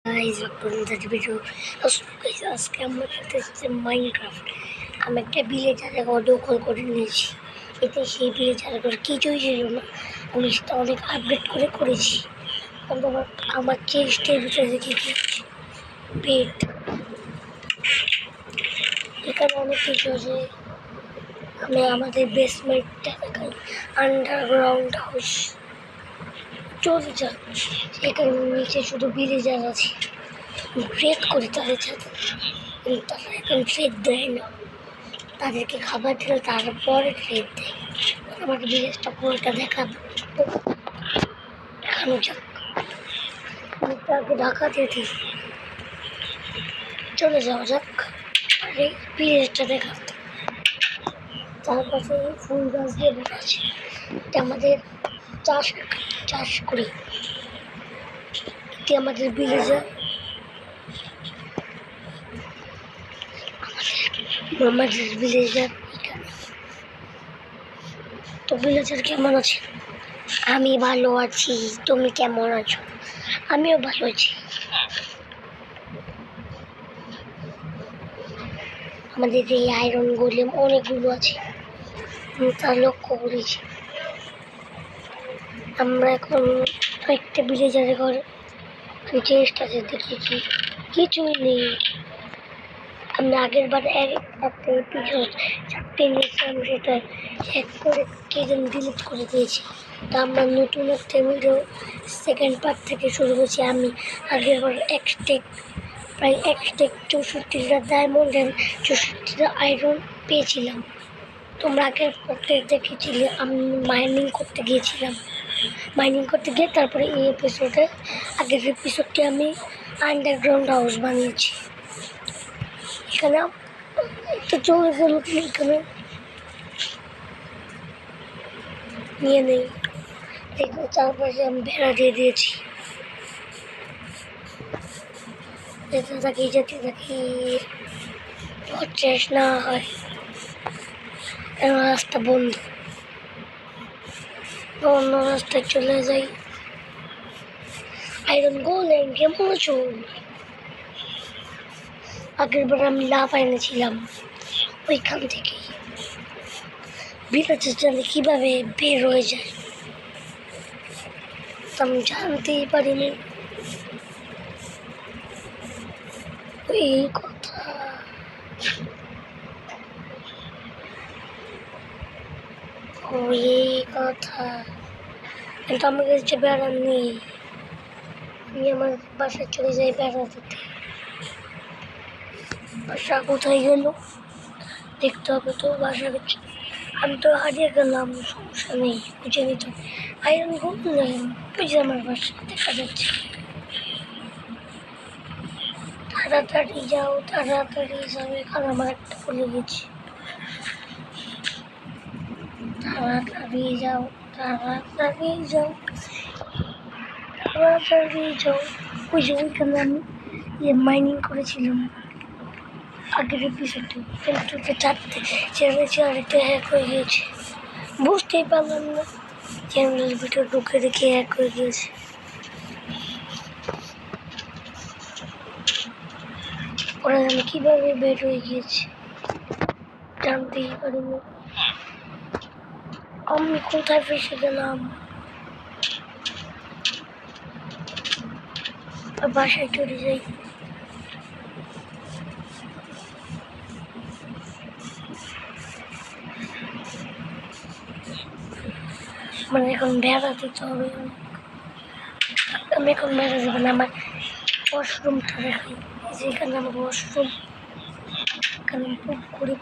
Guys welcome to the video। Guys আজকে আমরা খেলতেছি মাইনক্রাফট। আমি একটা ভিলেজারে দখল করে নিয়েছি। এতে সেই ভিলেজারে কিছুই ছিল না, আমি সেটা অনেক আপডেট করেছি। আমার চেস্টের ভিতরে দেখি কি পেট, এখানে অনেক কিছু আছে। আমি আমাদের বেসমেন্টটা দেখাই, আন্ডারগ্রাউন্ড হাউস। চলে যাক, এখানে নিচে শুধু ভিলেজার আছে। ট্রেড করি তাদের সাথে, তারা এখন ট্রেড দেয় না, তাদেরকে খাবার দিলে তারপরে ট্রেড দেয়। আমার ভিলেজটা পুরোটা দেখানো যাক। আগে ঢাকাতে দিই, চলে যাওয়া যাক। আর এই ভিলেজটা দেখাতে চারপাশে ফুল গাছ দিয়ে ভরা আছে। এটা আমাদের চাষ করি। এটি আমাদের ভিলেজার, আমাদের ভিলেজার। তো ভিলেজার কেমন আছে? আমি ভালো আছি, তুমি কেমন আছো? আমিও ভালো আছি। আমাদের এই আয়রন গোলেম অনেকগুলো আছে, তা লক্ষ্য করেছি। আমরা এখন একটা ভিলেজারে ঘরে চেষ্টা দেখেছি, কিছুই নেই। আমি আগের বার একটা এপিসোড চারটে নিয়েছিলাম, সেটা এক করে কে যেন ডিলিট করে দিয়েছি। তা আমরা নতুন একটা ভিডিও সেকেন্ড পার্ট থেকে শুরু করছি। আমি আগের বার প্রায় 64টা ডায়মন্ড অ্যান্ড 64টা আয়রন পেয়েছিলাম। তোমরা আগের পক্ষে দেখেছিলে আমি মাইনিং করতে গিয়েছিলাম। মাইনিং করতে গিয়ে তারপরে এই আগের এপিসোডটি আমি আন্ডারগ্রাউন্ড হাউস বানিয়েছি। এখানে একটা চলে গেল, এখানে নিয়ে নেই। দেখো চারপাশে আমি বেড়া দিয়ে দিয়েছি। যেতে থাকি শেষ না হয়। রাস্তা বন্ধ, অন্য রাস্তায় চলে যাই। আয়রন গোলেম কেমন আছো? আগের বার আমি লাভ এনেছিলাম ওইখান থেকে। ভিলেজের জন্য কিভাবে বের হয়ে যায় আমি জানতেই পারিনি। এই কথা কিন্তু আমার কাছে বেড়ার নেই। আমি আমার বাসায় চলে যাই বেড়াতে। বাসা কোথায় গেল দেখতে হবে তো। বাসা আমি তো হারিয়ে গেলাম, সমস্যা নেই, খুঁজে নিতে। আয়রন গোলেম ওই যে আমার বাসা দেখা যাচ্ছে। তাড়াতাড়ি যাও, এখানে আমার একটা ভুলে গেছি। তাড়াতাড়ি যাও। ওই যে ওইখানে আমি মাইনিং করেছিলাম আগের এপিসোডে, কিন্তু চারটে চ্যানেল আরেকটা হ্যাক হয়ে গিয়েছে। বুঝতেই পারলাম না, চ্যানেলের ভিতর ঢুকে দেখে হ্যাক হয়ে গিয়েছে। ওরা আমি কীভাবে বের হয়ে গিয়েছি জানতেই পারিনি। আমি কোথায় ফেসে গেলাম? বাসায় চলে যাই। মানে এখন বেড়া দিতে হবে। আমি এখন বেড়া দেবো না, আমার ওয়াশরুমটা দেখাই। যেখানে আমার ওয়াশরুম, এখানে পুক করি,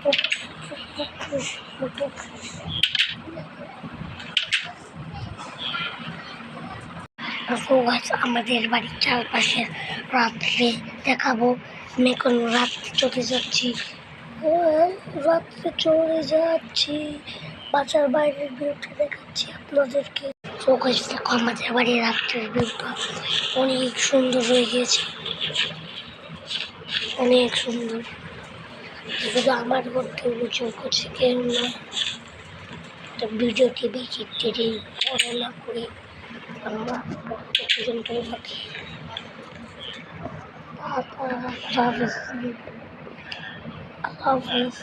আমাদের বাড়ির চারপাশে রাত্রে দেখাবো। আমি এখন রাত্রে চলে যাচ্ছি, বাসার বাইরের ভিউটা দেখাচ্ছি আপনাদেরকে। দেখো আমাদের বাড়ির রাত্রের ভিউটা অনেক সুন্দর হয়ে গিয়েছে, অনেক সুন্দর। শুধু আমার ঘরটা উজ্জ্বল করছে কেউ না। ভিডিওটি বেশি টেনে বড় না করে আমরা পর্যন্ত থাকি। আল্লাহ হাফেজ। আল্লাহ হাফেজ।